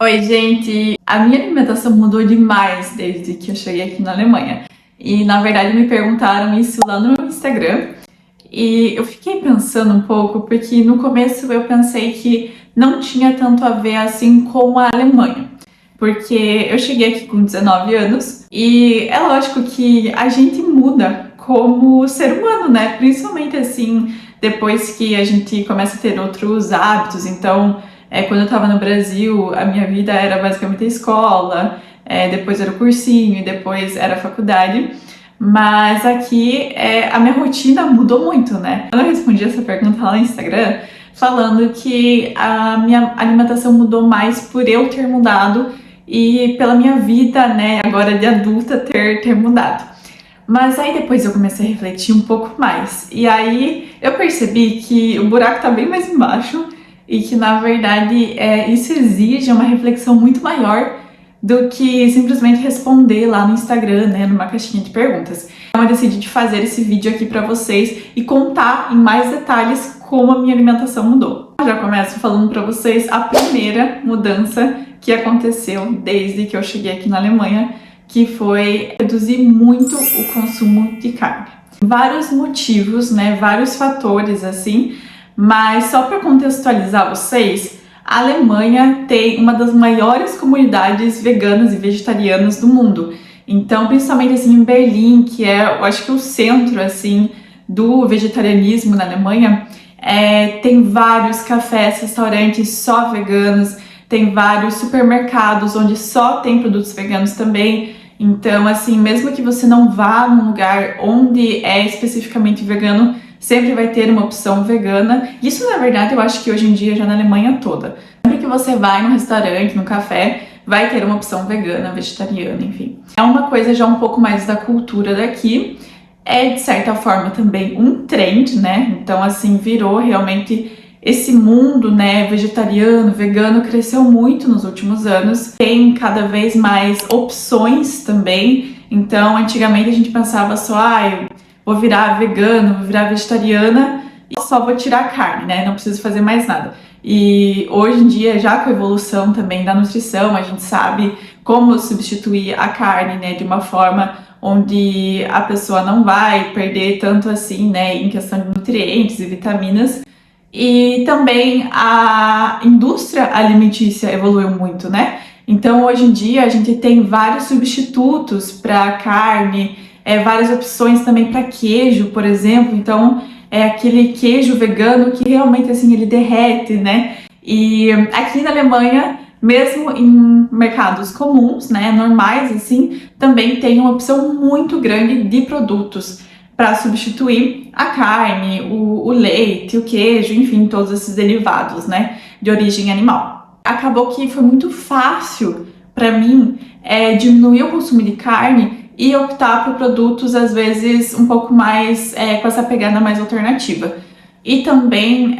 Oi, gente! A minha alimentação mudou demais desde que eu cheguei aqui na Alemanha. E, na verdade, me perguntaram isso lá no meu Instagram. E eu fiquei pensando um pouco, porque no começo eu pensei que não tinha tanto a ver assim com a Alemanha. Porque eu cheguei aqui com 19 anos e é lógico que a gente muda como ser humano, né? Principalmente assim, depois que a gente começa a ter outros hábitos. Então, quando eu tava no Brasil, a minha vida era basicamente a escola, depois era o cursinho, e depois era a faculdade. Mas aqui a minha rotina mudou muito, né? Quando eu respondi essa pergunta lá no Instagram, falando que a minha alimentação mudou mais por eu ter mudado e pela minha vida, né, agora de adulta, ter mudado. Mas aí depois eu comecei a refletir um pouco mais. E aí eu percebi que o buraco tá bem mais embaixo e que, na verdade, isso exige uma reflexão muito maior do que simplesmente responder lá no Instagram, né, numa caixinha de perguntas. Então eu decidi fazer esse vídeo aqui pra vocês e contar em mais detalhes como a minha alimentação mudou. Eu já começo falando pra vocês a primeira mudança que aconteceu desde que eu cheguei aqui na Alemanha, que foi reduzir muito o consumo de carne. Vários motivos, né, vários fatores assim, mas só para contextualizar vocês, a Alemanha tem uma das maiores comunidades veganas e vegetarianas do mundo. Então, principalmente assim em Berlim, que é, eu acho que o centro assim do vegetarianismo na Alemanha, tem vários cafés, restaurantes só veganos, tem vários supermercados onde só tem produtos veganos também. Então, assim, mesmo que você não vá num lugar onde é especificamente vegano, sempre vai ter uma opção vegana. Isso, na verdade, eu acho que hoje em dia já na Alemanha toda. Sempre que você vai num restaurante, num café, vai ter uma opção vegana, vegetariana, enfim. É uma coisa já um pouco mais da cultura daqui. É, de certa forma, também um trend, né? Então, assim, virou realmente esse mundo, né, vegetariano, vegano, cresceu muito nos últimos anos. Tem cada vez mais opções também. Então, antigamente a gente pensava só, eu vou virar vegano, vou virar vegetariana e só vou tirar a carne, né? Não preciso fazer mais nada. E hoje em dia, já com a evolução também da nutrição, a gente sabe como substituir a carne, né, de uma forma onde a pessoa não vai perder tanto assim, né, em questão de nutrientes e vitaminas. E também a indústria alimentícia evoluiu muito, né? Então, hoje em dia, a gente tem vários substitutos para carne, várias opções também para queijo, por exemplo. Então, é aquele queijo vegano que realmente, assim, ele derrete, né? E aqui na Alemanha, mesmo em mercados comuns, né, normais, assim, também tem uma opção muito grande de produtos para substituir a carne, o leite, o queijo, enfim, todos esses derivados, né, de origem animal. Acabou que foi muito fácil para mim diminuir o consumo de carne e optar por produtos, às vezes, um pouco mais com essa pegada mais alternativa. E também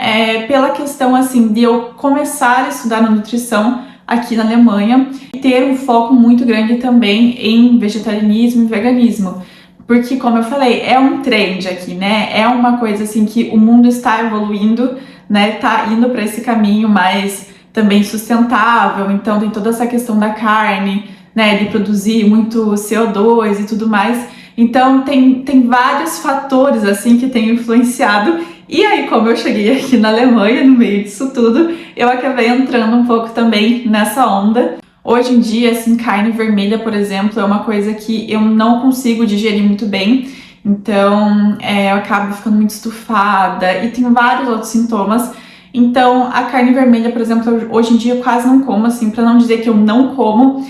pela questão, assim, de eu começar a estudar na nutrição aqui na Alemanha e ter um foco muito grande também em vegetarianismo e veganismo. Porque, como eu falei, é um trend aqui, né? É uma coisa assim que o mundo está evoluindo, né? Tá indo para esse caminho mais também sustentável. Então tem toda essa questão da carne, né? De produzir muito CO2 e tudo mais. Então tem vários fatores assim que têm influenciado. E aí, como eu cheguei aqui na Alemanha, no meio disso tudo, eu acabei entrando um pouco também nessa onda. Hoje em dia, assim, carne vermelha, por exemplo, é uma coisa que eu não consigo digerir muito bem. Então, eu acabo ficando muito estufada e tem vários outros sintomas. Então, a carne vermelha, por exemplo, hoje em dia eu quase não como, assim, pra não dizer que eu não como.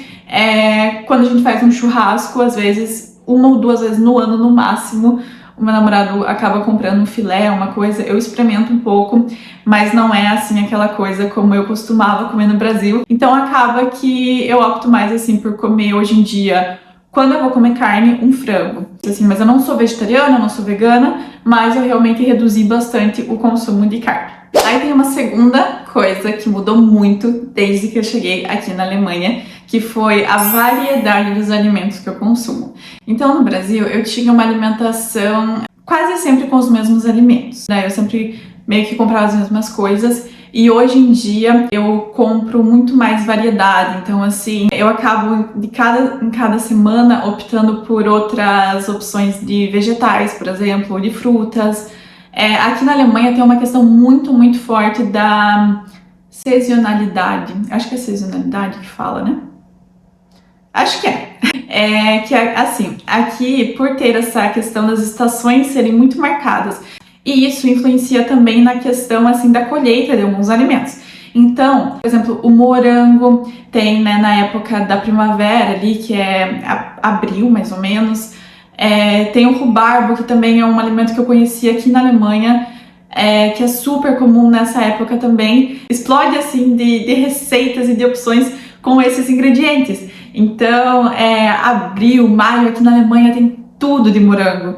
Quando a gente faz um churrasco, às vezes, 1 ou 2 vezes no ano, no máximo, o meu namorado acaba comprando um filé, uma coisa, eu experimento um pouco, mas não é assim aquela coisa como eu costumava comer no Brasil. Então acaba que eu opto mais assim por comer hoje em dia, quando eu vou comer carne, um frango. Assim, mas eu não sou vegetariana, eu não sou vegana, mas eu realmente reduzi bastante o consumo de carne. Aí tem uma segunda coisa que mudou muito desde que eu cheguei aqui na Alemanha, que foi a variedade dos alimentos que eu consumo. Então, no Brasil, eu tinha uma alimentação quase sempre com os mesmos alimentos, né? Eu sempre meio que comprava as mesmas coisas E hoje em dia eu compro muito mais variedade, então assim, eu acabo em cada semana optando por outras opções de vegetais, por exemplo, de frutas. Aqui na Alemanha tem uma questão muito forte da sazonalidade. Acho que é sazonalidade que fala, né? Acho que é. Assim, aqui, por ter essa questão das estações serem muito marcadas, e isso influencia também na questão, assim, da colheita de alguns alimentos. Então, por exemplo, o morango tem, né, na época da primavera ali, que é abril, mais ou menos. Tem o rubarbo, que também é um alimento que eu conheci aqui na Alemanha, que é super comum nessa época também. Explode, assim, de receitas e de opções com esses ingredientes. Então, abril, maio, aqui na Alemanha tem tudo de morango.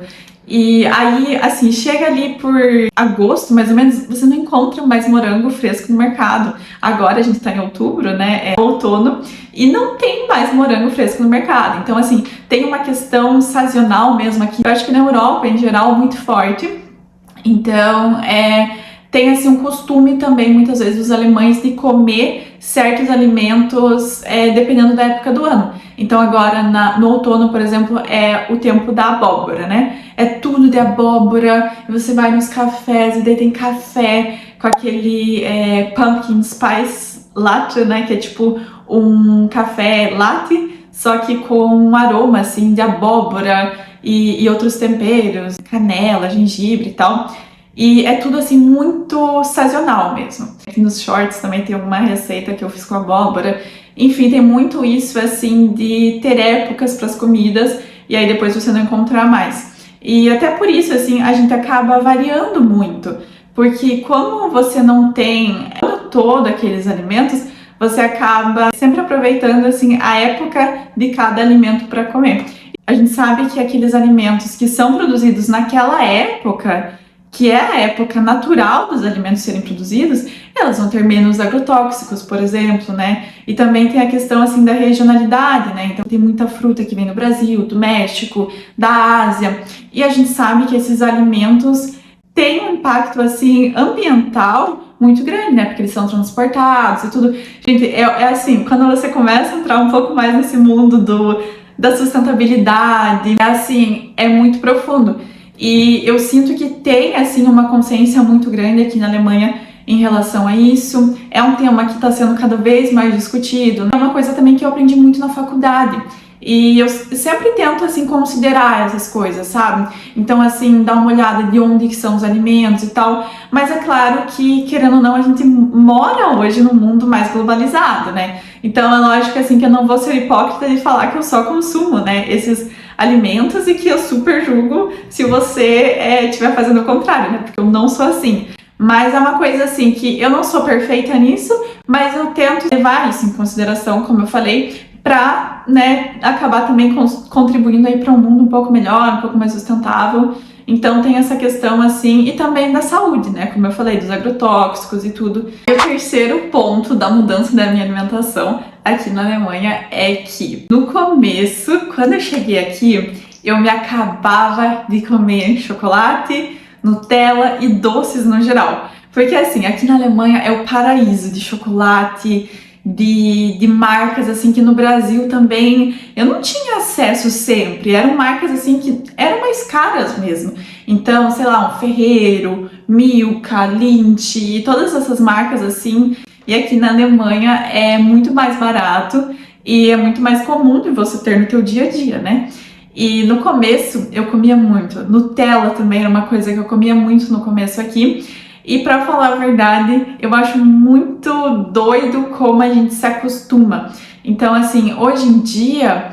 E aí, assim, chega ali por agosto, mais ou menos, você não encontra mais morango fresco no mercado. Agora a gente tá em outubro, né? É outono, e não tem mais morango fresco no mercado. Então, assim, tem uma questão sazonal mesmo aqui. Eu acho que na Europa, em geral, muito forte. Então, tem assim um costume também, muitas vezes, dos alemães de comer certos alimentos dependendo da época do ano. Então agora no outono, por exemplo, é o tempo da abóbora, né? É tudo de abóbora, e você vai nos cafés e daí tem café com aquele pumpkin spice latte, né? Que é tipo um café latte, só que com um aroma assim de abóbora e outros temperos, canela, gengibre e tal. E é tudo assim muito sazonal mesmo. Aqui nos shorts também tem alguma receita que eu fiz com abóbora. Enfim, tem muito isso assim de ter épocas para as comidas e aí depois você não encontrar mais. E até por isso assim a gente acaba variando muito, porque como você não tem todo aqueles alimentos, você acaba sempre aproveitando assim a época de cada alimento para comer. A gente sabe que aqueles alimentos que são produzidos naquela época, que é a época natural dos alimentos serem produzidos, elas vão ter menos agrotóxicos, por exemplo, né? E também tem a questão, assim, da regionalidade, né? Então tem muita fruta que vem do Brasil, do México, da Ásia, e a gente sabe que esses alimentos têm um impacto, assim, ambiental muito grande, né? Porque eles são transportados e tudo. Gente, assim, quando você começa a entrar um pouco mais nesse mundo da sustentabilidade, assim, é muito profundo. E eu sinto que tem, assim, uma consciência muito grande aqui na Alemanha em relação a isso. É um tema que está sendo cada vez mais discutido. É uma coisa também que eu aprendi muito na faculdade. E eu sempre tento, assim, considerar essas coisas, sabe? Então, assim, dar uma olhada de onde que são os alimentos e tal. Mas é claro que, querendo ou não, a gente mora hoje num mundo mais globalizado, né? Então, é lógico, assim, que eu não vou ser hipócrita de falar que eu só consumo, né, esses alimentos e que eu super julgo se você estiver fazendo o contrário, né? Porque eu não sou assim. Mas é uma coisa assim que eu não sou perfeita nisso, mas eu tento levar isso em consideração, como eu falei, para, né, acabar também contribuindo aí para um mundo um pouco melhor, um pouco mais sustentável. Então tem essa questão assim, e também da saúde, né? Como eu falei, dos agrotóxicos e tudo. E o terceiro ponto da mudança da minha alimentação aqui na Alemanha é que no começo, quando eu cheguei aqui, eu me acabava de comer chocolate, Nutella e doces no geral. Porque assim, aqui na Alemanha é o paraíso de chocolate, de marcas assim que no Brasil também eu não tinha acesso sempre. Eram marcas assim que eram mais caras mesmo. Então, sei lá, um Ferrero, Milka, Lindt, e todas essas marcas assim. E aqui na Alemanha é muito mais barato e é muito mais comum de você ter no teu dia a dia, né? E no começo eu comia muito. Nutella também era uma coisa que eu comia muito no começo aqui. E pra falar a verdade, eu acho muito doido como a gente se acostuma. Então, assim, hoje em dia,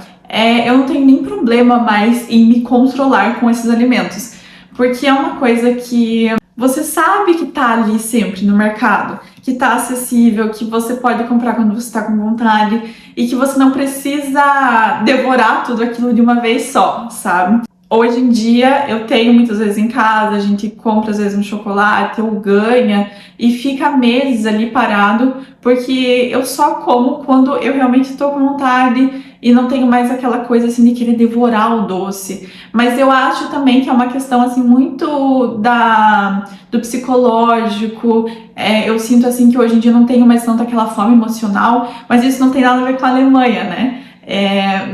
eu não tenho nem problema mais em me controlar com esses alimentos. Porque é uma coisa que você sabe que tá ali sempre no mercado, que tá acessível, que você pode comprar quando você tá com vontade e que você não precisa devorar tudo aquilo de uma vez só, sabe? Hoje em dia eu tenho muitas vezes em casa, a gente compra às vezes um chocolate ou ganha e fica meses ali parado, porque eu só como quando eu realmente estou com vontade e não tenho mais aquela coisa assim de querer devorar o doce. Mas eu acho também que é uma questão assim muito do psicológico. Eu sinto assim que hoje em dia eu não tenho mais tanto aquela fome emocional, mas isso não tem nada a ver com a Alemanha, né?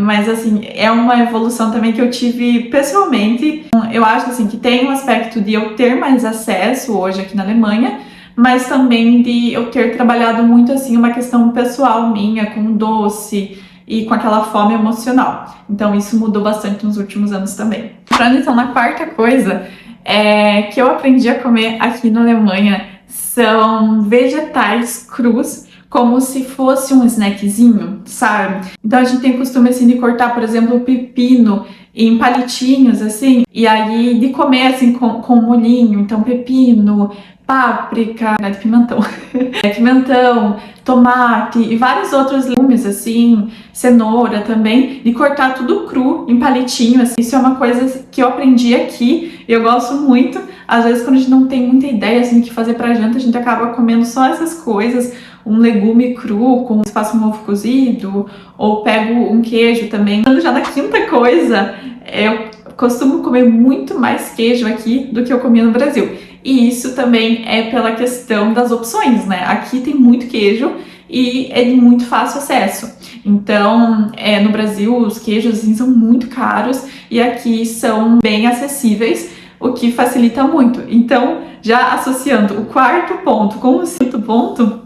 Mas assim, é uma evolução também que eu tive pessoalmente. Eu acho assim que tem um aspecto de eu ter mais acesso hoje aqui na Alemanha, mas também de eu ter trabalhado muito assim uma questão pessoal minha com doce e com aquela fome emocional. Então isso mudou bastante nos últimos anos também. Entrando então na quarta coisa que eu aprendi a comer aqui na Alemanha são vegetais crus, como se fosse um snackzinho, sabe? Então a gente tem costume assim de cortar, por exemplo, o pepino em palitinhos assim, e aí de comer assim com molhinho, então pepino, páprica, né, de pimentão, pimentão, tomate e vários outros legumes assim, cenoura também, de cortar tudo cru em palitinho assim. Isso é uma coisa que eu aprendi aqui, eu gosto muito. Às vezes quando a gente não tem muita ideia assim do que fazer pra janta, a gente acaba comendo só essas coisas, um legume cru, com faço um ovo cozido, ou pego um queijo também. Já na quinta coisa, eu costumo comer muito mais queijo aqui do que eu comia no Brasil. E isso também é pela questão das opções, né? Aqui tem muito queijo e é de muito fácil acesso. Então, no Brasil, os queijos assim, são muito caros e aqui são bem acessíveis, o que facilita muito. Então, já associando o quarto ponto com o quinto ponto,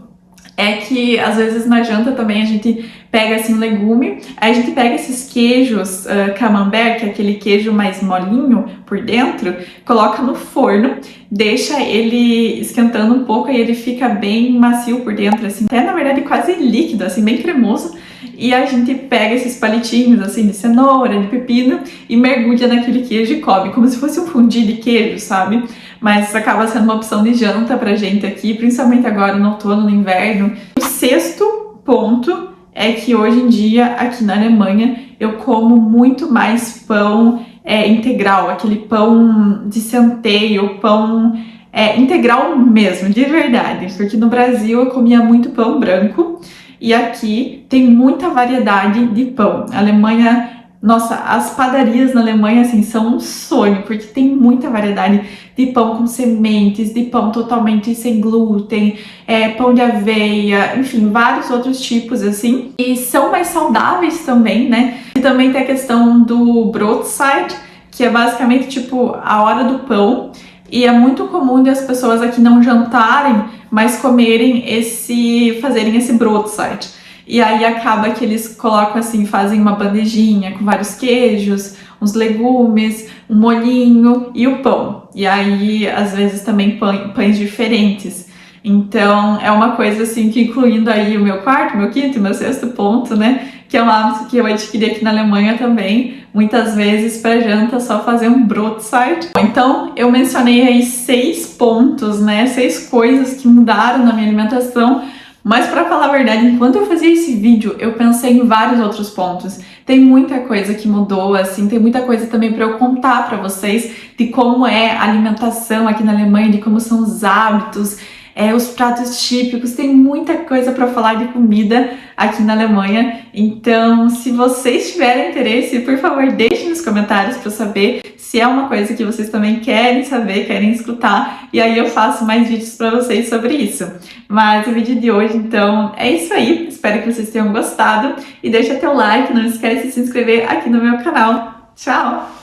é que às vezes na janta também a gente pega assim um legume, aí a gente pega esses queijos camembert, que é aquele queijo mais molinho por dentro, coloca no forno, deixa ele esquentando um pouco e ele fica bem macio por dentro, assim, até na verdade quase líquido, assim, bem cremoso. E a gente pega esses palitinhos assim de cenoura, de pepino e mergulha naquele queijo e come, como se fosse um fundi de queijo, sabe? Mas acaba sendo uma opção de janta pra gente aqui, principalmente agora no outono, no inverno. O sexto ponto é que hoje em dia, aqui na Alemanha, eu como muito mais pão integral, aquele pão de centeio, pão integral mesmo, de verdade. Porque no Brasil eu comia muito pão branco e aqui tem muita variedade de pão. A Alemanha, nossa, as padarias na Alemanha assim são um sonho, porque tem muita variedade de pão com sementes, de pão totalmente sem glúten, pão de aveia, enfim, vários outros tipos assim. E são mais saudáveis também, né? E também tem a questão do Brotzeit, que é basicamente tipo a hora do pão. E é muito comum de as pessoas aqui não jantarem, mas fazerem esse Brotzeit. E aí acaba que eles colocam assim, fazem uma bandejinha com vários queijos, uns legumes, um molhinho e o pão. E aí, às vezes, também pães diferentes. Então, é uma coisa assim que incluindo aí o meu quarto, meu quinto e meu sexto ponto, né? Que é um hábito que eu adquiri aqui na Alemanha também. Muitas vezes para janta só fazer um Brotzeit. Então, eu mencionei aí 6 pontos, né? 6 coisas que mudaram na minha alimentação. Mas para falar a verdade, enquanto eu fazia esse vídeo, eu pensei em vários outros pontos. Tem muita coisa que mudou, assim, tem muita coisa também para eu contar para vocês de como é a alimentação aqui na Alemanha, de como são os hábitos, os pratos típicos, tem muita coisa para falar de comida aqui na Alemanha. Então, se vocês tiverem interesse, por favor, deixem nos comentários para eu saber se é uma coisa que vocês também querem saber, querem escutar, e aí eu faço mais vídeos para vocês sobre isso. Mas o vídeo de hoje, então, é isso aí. Espero que vocês tenham gostado e deixa teu like, não esquece de se inscrever aqui no meu canal. Tchau!